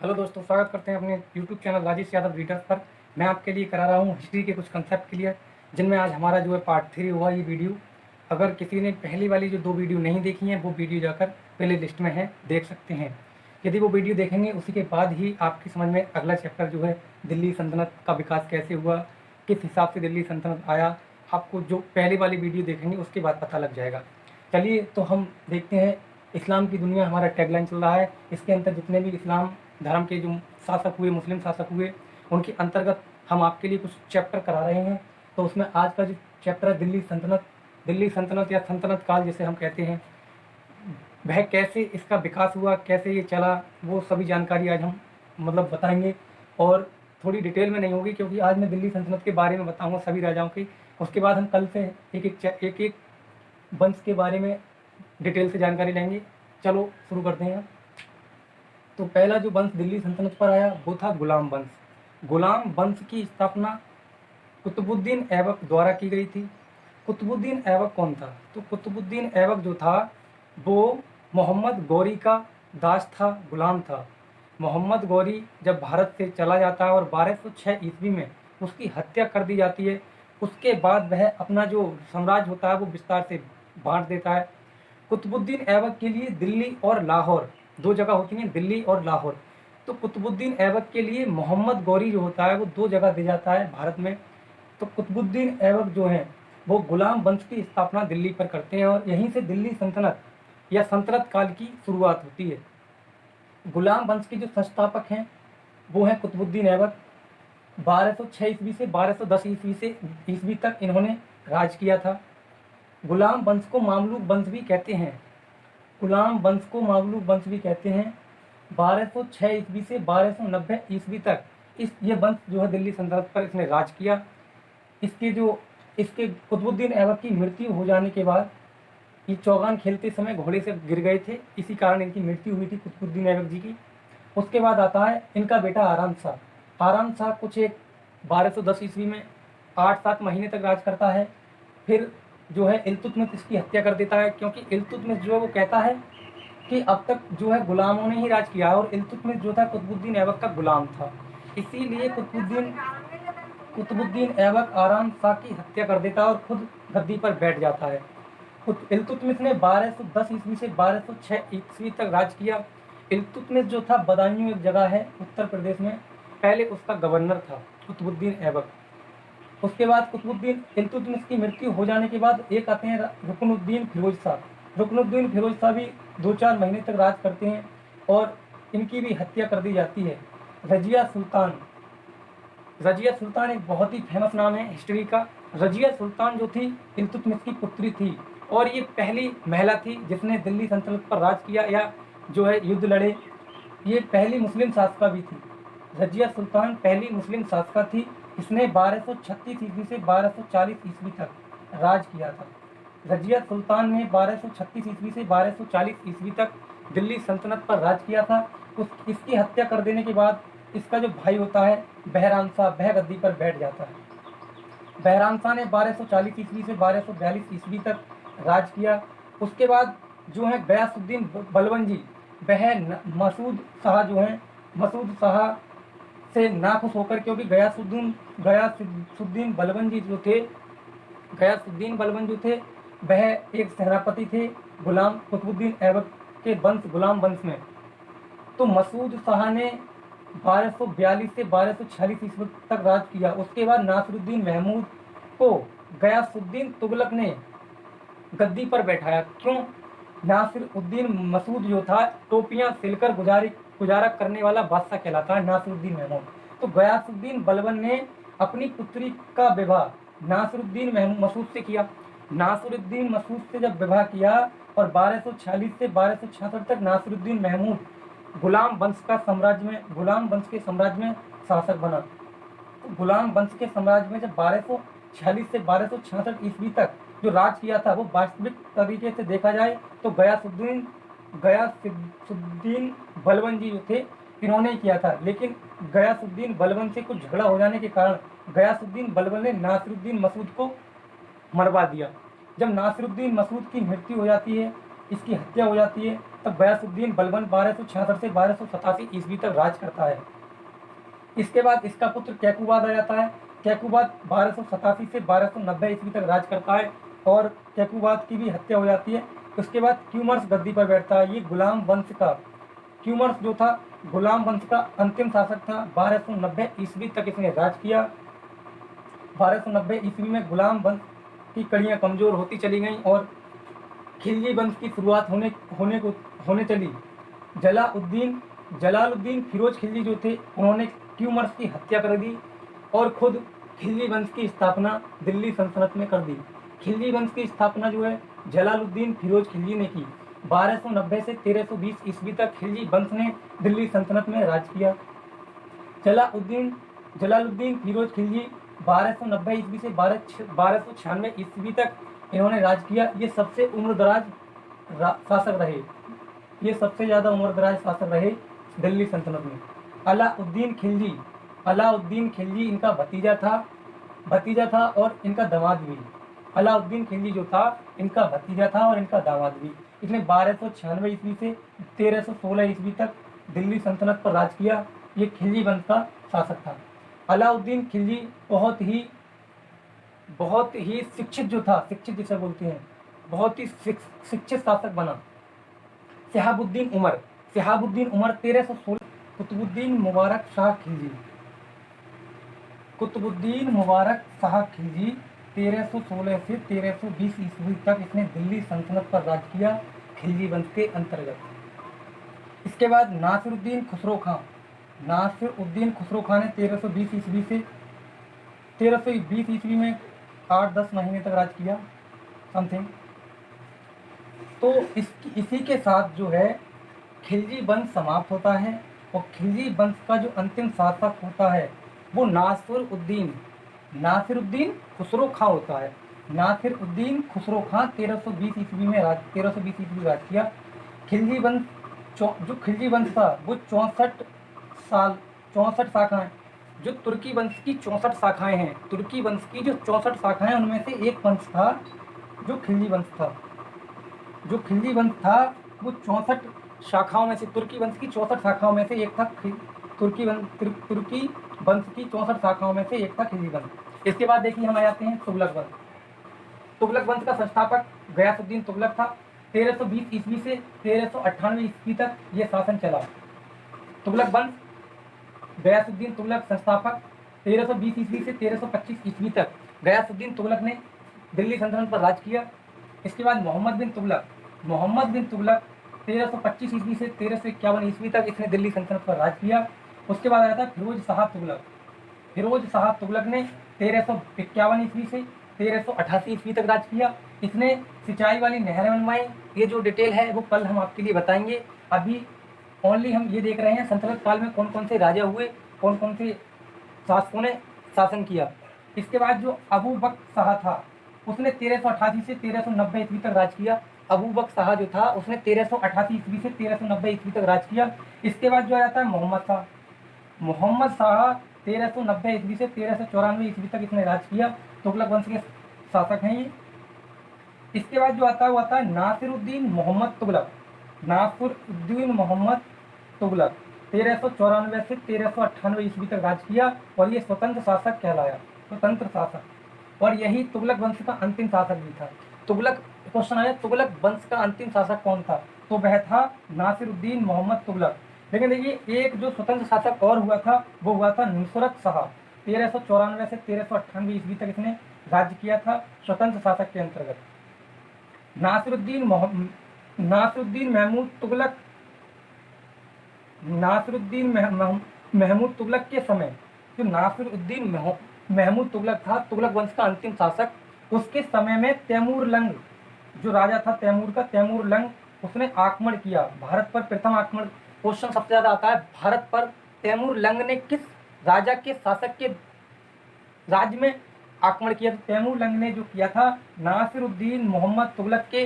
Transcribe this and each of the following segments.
Hello दोस्तों, स्वागत करते हैं अपने YouTube channel Rajesh Yadav readers पर। मैं आपके लिए करा रहा हूँ हिस्ट्री के कुछ कंसेप्ट क्लियर, जिनमें आज हमारा जो है पार्ट 3 हुआ ये वीडियो। अगर किसी ने पहली वाली जो 2 वीडियो नहीं देखी हैं, वो वीडियो जाकर प्ले लिस्ट में है, देख सकते हैं। यदि वो वीडियो देखेंगे, उसी के बाद ही आपकी समझ में अगला चैप्टर जो है दिल्ली सल्तनत का विकास कैसे हुआ, किस हिसाब से दिल्ली सल्तनत आया, आपको जो पहली वाली वीडियो देखेंगे उसके बाद पता लग जाएगा। चलिए तो हम देखते हैं। इस्लाम की दुनिया हमारा टैगलाइन चल रहा है। इसके अंदर जितने भी इस्लाम धर्म के जो शासक हुए, मुस्लिम शासक हुए, उनके अंतर्गत हम आपके लिए कुछ चैप्टर करा रहे हैं। तो उसमें आज का जो चैप्टर है दिल्ली सल्तनत या सल्तनत काल जिसे हम कहते हैं, वह कैसे इसका विकास हुआ, कैसे ये चला, वो सभी जानकारी आज हम बताएंगे। और थोड़ी डिटेल में नहीं होगी, क्योंकि आज मैं दिल्ली सल्तनत के बारे में बताऊंगा सभी राजाओं की। उसके बाद हम कल से एक वंश के बारे में डिटेल से जानकारी लेंगे। चलो शुरू करते हैं। तो पहला जो वंश दिल्ली सल्तनत पर आया वो था गुलाम वंश। गुलाम वंश की स्थापना कुतुबुद्दीन ऐबक द्वारा की गई थी। कुतुबुद्दीन ऐबक कौन था? तो कुतुबुद्दीन ऐबक जो था वो मोहम्मद गौरी का दास था, गुलाम था। मोहम्मद गौरी जब भारत से चला जाता है और 1206 ईस्वी में उसकी हत्या कर दी जाती है, उसके बाद वह अपना जो साम्राज्य होता है वो विस्तार से बांट देता है। कुतुबुद्दीन ऐबक के लिए दिल्ली और लाहौर, 2 जगह होती हैं, दिल्ली और लाहौर। तो कुतुबुद्दीन ऐबक के लिए मोहम्मद गौरी जो होता है वो 2 जगह दे जाता है भारत में। तो कुतुबुद्दीन ऐबक जो हैं वो गुलाम वंश की स्थापना दिल्ली पर करते हैं, और यहीं से दिल्ली सल्तनत या सल्तनत काल की शुरुआत होती है। गुलाम वंश के जो संस्थापक हैं वो हैं कुतुबुद्दीन ऐबक। 1206 ईस्वी से 1210 ईस्वी तक इन्होंने राज किया था। गुलाम वंश को मामलूक वंश भी कहते हैं। गुलाम वंश को मामलूक वंश भी कहते हैं। 1206 ईस्वी से 1290 ईस्वी तक ये वंश जो है दिल्ली सल्तनत पर इसने राज किया। इसके कुतुबुद्दीन ऐबक की मृत्यु हो जाने के बाद, ये चौगान खेलते समय घोड़े से गिर गए थे, इसी कारण इनकी मृत्यु हुई थी कुतुबुद्दीन ऐबक जी की। उसके बाद आता है इनका बेटा आराम शाह। आराम शाह कुछ एक 1210 ईस्वी में 8-7 महीने तक राज करता है। फिर जो है इल्तुतमिश इसकी हत्या कर देता है, क्योंकि इल्तुतमिश जो है वो कहता है कि अब तक जो है गुलामों ने ही राज किया है, और इल्तुतमिश जो था कुतुबुद्दीन ऐबक का गुलाम था। इसीलिए कुतुबुद्दीन ऐबक आराम शाह की हत्या कर देता है और खुद गद्दी पर बैठ जाता है। इल्तुतमिश ने 1210 ईस्वी से 1206 ईस्वी तक राज किया। इल्तुतमिश जो था बदायूं एक जगह है उत्तर प्रदेश में, पहले उसका गवर्नर था कुतुबुद्दीन ऐबक। उसके बाद कुतुबुद्दीन इल्तुतमिश की मृत्यु हो जाने के बाद एक आते हैं रुकनुद्दीन फिरोज शाह। रुकनुद्दीन फिरोज शाह भी 2-4 महीने तक राज करते हैं और इनकी भी हत्या कर दी जाती है। रजिया सुल्तान एक बहुत ही फेमस नाम है हिस्ट्री का। रजिया सुल्तान जो थी इल्तुतमिश की पुत्री थी, और ये पहली महिला थी जिसने दिल्ली सल्तनत पर राज किया या जो है युद्ध लड़े। ये पहली मुस्लिम शासका भी थी। रजिया सुल्तान पहली मुस्लिम शासका थी। इसने 1236 ईस्वी से 1240 ईस्वी तक राज किया था। रजिया सुल्तान ने 1236 ईस्वी से 1240 ईस्वी तक दिल्ली सल्तनत पर राज किया था। इसकी हत्या कर देने के बाद इसका जो भाई होता है बहराम शाह, वह गद्दी पर बैठ जाता है। बहराम शाह ने 1240 ईस्वी से 1242 ईस्वी तक राज किया। उसके बाद जो है गयासुद्दीन बलबन, वह मसूद शाह से नाखुश होकर, क्योंकि गयासुद्दीन बलबन जो थे वह एक सेनापति थे कुतुबुद्दीन ऐबक के गुलाम वंश में। तो मसूद शाह ने 1242 से 1246 ईस्वी तक राज किया। उसके बाद नासिरुद्दीन महमूद को गयासुद्दीन तुगलक ने गद्दी पर बैठाया। क्यों? नासिरुद्दीन मसूद जो था टोपियां सिलकर गुजारा करने वाला बादशाह कहलाता है नासिरुद्दीन महमूद। तो गयासुद्दीन बलबन ने अपनी पुत्री का विवाह नासिरुद्दीन मसूद से किया। नासिरुद्दीन मसूद से जब विवाह किया और 1246 से 1266 तक नासिरुद्दीन महमूद गुलाम वंश के साम्राज्य में शासक बना। तो गुलाम वंश के साम्राज्य में जब 1246 से 1266 ईस्वी तक जो राज किया था, वो वास्तविक तरीके से देखा जाए तो गयासुद्दीन बलबन जो थे इन्होंने किया था। लेकिन गयासुद्दीन बलबन से कुछ झगड़ा हो जाने के कारण गयासुद्दीन बलबन ने नासिरुद्दीन मसूद को मरवा दिया। जब नासिरुद्दीन मसूद की मृत्यु हो जाती है इसकी हत्या हो जाती है, तब गयासुद्दीन बलबन 1266 से 1287 ईस्वी तक राज करता है। इसके बाद इसका पुत्र कैकुबाद आ जाता है। कैकुबाद 1287 से 1290 ईस्वी तक राज करता है और कैकुबाद की भी हत्या हो जाती है। उसके बाद क्यूमर्स गद्दी पर बैठता है। ये गुलाम वंश का, क्यूमर्स जो था गुलाम वंश का अंतिम शासक था। 1290 ईस्वी तक इसने राज किया। 1290 ईस्वी में गुलाम वंश की कड़ियाँ कमजोर होती चली गईं और खिलजी वंश की शुरुआत होने चली। जलालुद्दीन फिरोज खिलजी जो थे, उन्होंने क्यूमर्स की हत्या कर दी और खुद खिलजी वंश की स्थापना दिल्ली सल्तनत में कर दी। खिलजी वंश की स्थापना जो है जलालुद्दीन फिरोज खिलजी ने की। 1290 से 1320 ईस्वी तक खिलजी वंश ने दिल्ली सल्तनत में राज किया। जलालुद्दीन फिरोज खिलजी 1290 ईस्वी से 1296 ईस्वी तक इन्होंने राज किया। ये सबसे उम्रदराज शासक रहे, ये सबसे ज़्यादा उम्रदराज शासक रहे दिल्ली सल्तनत में। अलाउद्दीन खिलजी इनका भतीजा था और इनका दामाद भी। अलाउद्दीन खिलजी जो था, इनका भतीजा था और इनका दामाद भी। इसने 1296 ईस्वी से 1316 ईस्वी तक दिल्ली सल्तनत पर राज किया। ये खिलजी वंश का शासक था। अलाउद्दीन खिलजी बहुत ही शिक्षित जो था, शिक्षित जिसे बोलते हैं, बहुत ही शिक्षित शासक बना। शहाबुद्दीन उमर 1316। कुतुबुद्दीन मुबारक शाह खिलजी 1316 से 1320 ईस्वी तक इसने दिल्ली सल्तनत पर राज किया खिलजी वंश के अंतर्गत। इसके बाद नासिरुद्दीन खुसरो खां ने 1320 ईस्वी से 1320 ईस्वी में 8-10 महीने तक राज किया समथिंग। तो इसी के साथ जो है खिलजी वंश समाप्त होता है और खिलजी वंश का जो अंतिम शासक होता है वो नासिरुद्दीन खुसरो खां होता है। नासिरुद्दीन खुसरो खां 1320 ईस्वी में राज किया। खिलजी वंश था वो 64 शाखाएं, जो तुर्की वंश की 64 शाखाएं हैं, तुर्की वंश की जो 64 शाखाएं उनमें से एक वंश था जो खिलजी वंश था। वो 64 शाखाओं में से, तुर्की वंश की 64 शाखाओं में से एक था तुर्की वंश की 64 शाखाओं में से एक था खिलजी वंश। इसके बाद देखिए हम आ जाते हैं तुगलक वंश का संस्थापक गयासुद्दीन तुगलक था। 1320 ईस्वी से 1398 ईस्वी तक ये शासन चला। तुगलक वंश, गयासुद्दीन तुगलक संस्थापक। 1320 ईस्वी से 1325 ईस्वी तक गयासुद्दीन तुगलक ने दिल्ली सल्तनत पर राज किया। इसके बाद मोहम्मद बिन तुगलक 1325 ईस्वी से 1351 ईस्वी तक इसने दिल्ली सल्तनत पर राज किया। उसके बाद आया था फिरोज शाह तुगलक ने 1351 ईस्वी से 1388 ईस्वी तक राज किया। इसने सिंचाई वाली नहरें बनवाई। ये जो डिटेल है वो कल हम आपके लिए बताएंगे। अभी ओनली हम ये देख रहे हैं सल्तनत काल में कौन कौन से राजा हुए, कौन कौन से शासकों ने शासन किया। इसके बाद जो अबू बकर शाह था उसने 1388 से 1390 ईस्वी तक राज किया। अबू बकर शाह जो था उसने 1388 ईस्वी से 1390 ईस्वी तक राज किया। इसके बाद जो आ जाता है मोहम्मद शाह 1390 ईस्वी से 1394 ईस्वी तक इसने राज किया। तुगलक वंश के शासक हैं ये। इसके बाद जो आता है वो आता है नासिरुद्दीन मोहम्मद तुगलक 1394 से 1398 ईस्वी तक राज किया और ये स्वतंत्र शासक कहलाया, स्वतंत्र शासक। और यही तुगलक वंश का अंतिम शासक भी था। क्वेश्चन आया तुगलक वंश का अंतिम शासक कौन था, तो वह था नासिरुद्दीन मोहम्मद तुगलक। लेकिन देखिए एक जो स्वतंत्र शासक और हुआ था वो हुआ था नुसरत शाह। 1394 से 1398 ईस्वी तक इसने राज्य किया था स्वतंत्र शासक के अंतर्गत। नासिरुद्दीन महमूद तुगलक के समय जो नासिरुद्दीन महमूद तुगलक था, तुगलक वंश का अंतिम शासक, उसके समय में तैमूरलंग जो राजा था तैमूरलंग उसने आक्रमण किया भारत पर। प्रथम आक्रमण, क्वेश्चन सबसे ज्यादा आता है भारत पर तैमूरलंग ने किस राजा के शासक के राज्य में आक्रमण किया। तो तैमूरलंग ने जो किया था नासिरुद्दीन मोहम्मद तुगलक के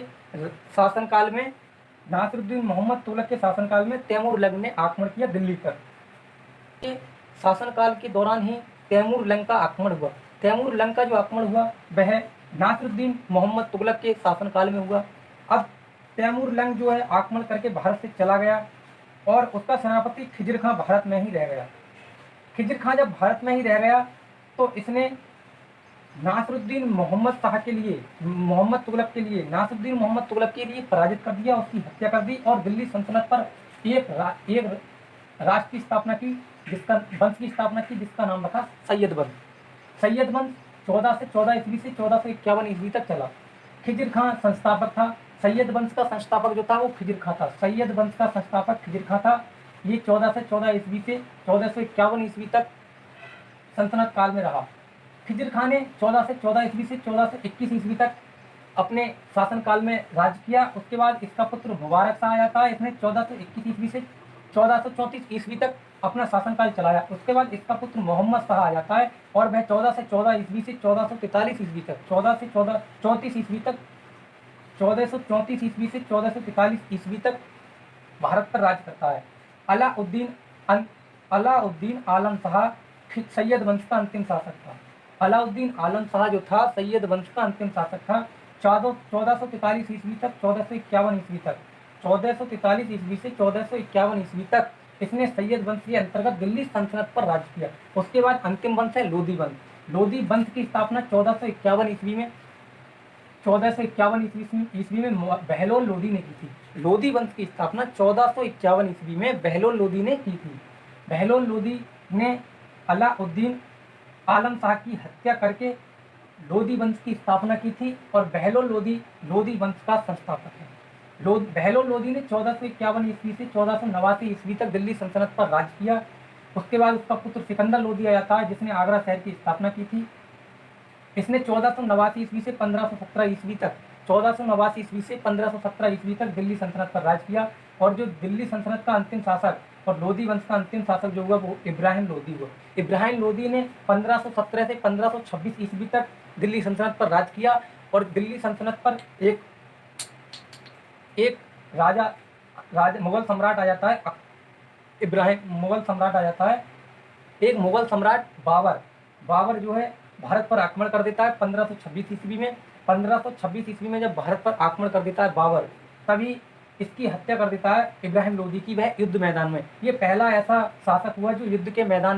शासनकाल में तैमूरलंग ने आक्रमण किया दिल्ली पर। शासनकाल के दौरान ही तैमूरलंग का आक्रमण हुआ। तैमूरलंग का जो आक्रमण हुआ वह नासिरुद्दीन मोहम्मद तुगलक के शासनकाल में हुआ। अब तैमूर लंग जो है आक्रमण करके भारत से चला गया और उसका सेनापति खिज़र खां भारत में ही रह गया। खिज़र खां जब भारत में ही रह गया तो इसने नासिरुद्दीन मोहम्मद शाह के लिए, मोहम्मद तुगलक के लिए, नासिरुद्दीन मोहम्मद तुगलक के लिए पराजित कर दिया, उसकी हत्या कर दी और दिल्ली सल्तनत पर एक राष्ट्र की स्थापना की, जिसका वंश की स्थापना की, जिसका नाम रखा सैयद वंश। सैयद वंश 14 से 14 ईस्वी से 1451 ईस्वी तक चला। खिज़र खां संस्थापक था। सैयद वंश का संस्थापक जो था वो खिज़र खां था। सैयद वंश का संस्थापक खिज़र खां था। ये 14 से 14 ईस्वी से 1451 ईस्वी तक सल्तनत काल में रहा। खिज़र खां ने 14 से 14 ईस्वी से 1421 ईस्वी तक अपने शासनकाल में राज किया। उसके बाद इसका पुत्र मुबारक शाह आया था। इसने 1421 ईस्वी से 1434 ईस्वी तक अपना शासनकाल चलाया। उसके बाद इसका पुत्र मोहम्मद शाह आ जाता है और वह 14 से 14 ईस्वी से 1443 ईस्वी तक 1434 ईस्वी तक 1434 ईस्वी से 1443 ईस्वी तक भारत पर राज करता है। अलाउद्दीन आलम शाह सैयद वंश का अंतिम शासक था। अलाउद्दीन आलम शाह जो था सैयद वंश का अंतिम शासक था। 1443 ईस्वी तक 1451 ईस्वी तक 1443 ईस्वी से 1451 ईस्वी तक इसने सैयद वंश के अंतर्गत दिल्ली सल्तनत पर राज किया। उसके बाद अंतिम वंश है लोधी वंश। लोधी वंश की स्थापना 1451 ईस्वी में 1451 ईस्वी में बहलोल लोधी ने की थी। लोधी वंश की स्थापना 1451 ईस्वी में बहलोल लोधी ने की थी। बहलोल लोधी ने अलाउद्दीन आलम शाह की हत्या करके लोधी वंश की स्थापना की थी और बहलोल लोधी लोधी वंश का संस्थापक है। बहलोल लोधी ने 1451 ईस्वी से 1489 ईस्वी तक दिल्ली सल्तनत पर राज किया। उसके बाद उसका पुत्र सिकंदर लोधी आया था, जिसने आगरा शहर की स्थापना की थी। इसने 1489 ईस्वी से 1517 ईस्वी तक 1489 ईस्वी से 1517 ईस्वी तक दिल्ली सल्तनत पर राज किया और जो दिल्ली सल्तनत का अंतिम शासक और लोधी वंश का अंतिम शासक जो हुआ वो इब्राहिम लोधी हुआ। इब्राहिम लोधी ने 1517 से 1526 ईस्वी तक दिल्ली सल्तनत पर राज किया और दिल्ली सल्तनत पर एक राजा मुगल सम्राट आ जाता है। मुगल सम्राट आ जाता है। एक मुगल सम्राट बाबर जो है भारत पर आक्रमण कर देता है 1526 ईस्वी में। 1526 ईस्वी में जब भारत पर आक्रमण कर देता है बाबर, तभी इसकी हत्या कर देता है इब्राहिम लोधी की, वह युद्ध मैदान में। ये पहला ऐसा शासक हुआ जो युद्ध के मैदान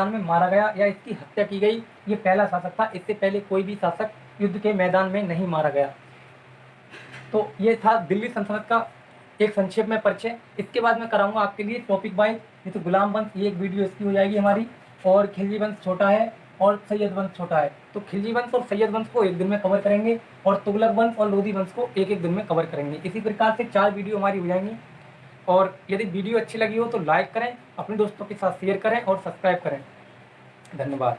में मारा गया या इसकी हत्या की गई। ये पहला शासक था। इससे पहले कोई भी शासक युद्ध के मैदान में नहीं मारा गया। तो ये था दिल्ली सल्तनत का एक संक्षेप में परिचय। इसके बाद मैं कराऊंगा आपके लिए टॉपिक वाइज। ये तो गुलाम वंश, ये एक वीडियो इसकी हो जाएगी हमारी, और खिलजी वंश छोटा है और सैयद वंश छोटा है। तो खिलजी वंश और सैयद वंश को एक दिन में कवर करेंगे और तुगलक वंश और लोधी वंश को एक एक दिन में कवर करेंगे। इसी प्रकार से 4 वीडियो हमारी हो जाएंगी। और यदि वीडियो अच्छी लगी हो तो लाइक करें, अपने दोस्तों के साथ शेयर करें और सब्सक्राइब करें। धन्यवाद।